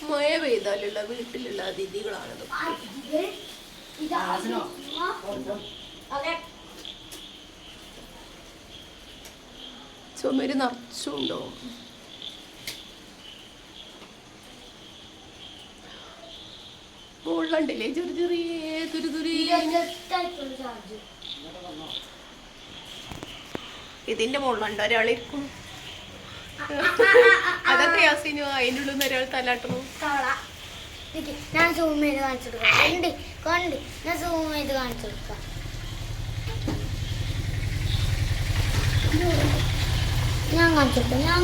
മഴ പെയ്താലുള്ള വീട്ടിലുള്ള അതിഥികളാണത്. ചുമര് നിറച്ചുണ്ടോ? മോൾ കണ്ടില്ലേ ചെറിയ ചെറിയ തുരുതുരി. ഇതിന്റെ മുകളിലുണ്ട് ഒരാളിരിക്കും. അതൊക്കെ യാസിനു അതിൻ്റെ ഉള്ളിൽ നിന്ന് ഒരാൾ തലാട്ടണു. ഞാൻ സൂം ചെയ്ത് കാണിച്ചു കൊടുക്കാം. ഞാൻ സൂം ചെയ്ത് കാണിച്ചു കൊടുക്കാം. ഞാൻ കാണിച്ചു കൊടുക്കാം. ഞാൻ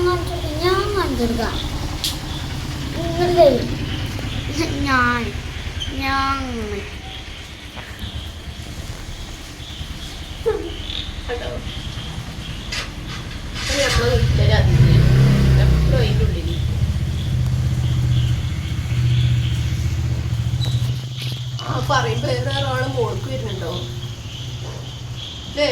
പറയുമ്പോ വേറെ ഒരാള് മോൾക്ക് വരുന്നുണ്ടോ അല്ലേ?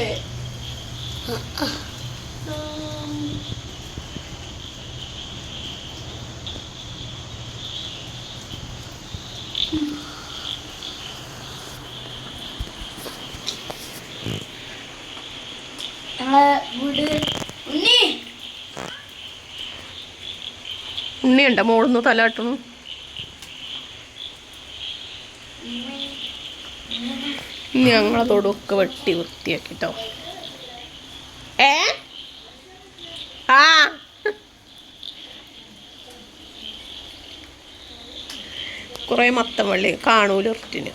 ഉണ്ണിയുണ്ടോ മോളൊന്ന് തലാട്ടണു? ഞങ്ങളതോടൊക്കെ വെട്ടി വൃത്തിയാക്കിട്ടോ. കുറെ മത്തം വള്ളി കാണൂല ഒറ്റിന്.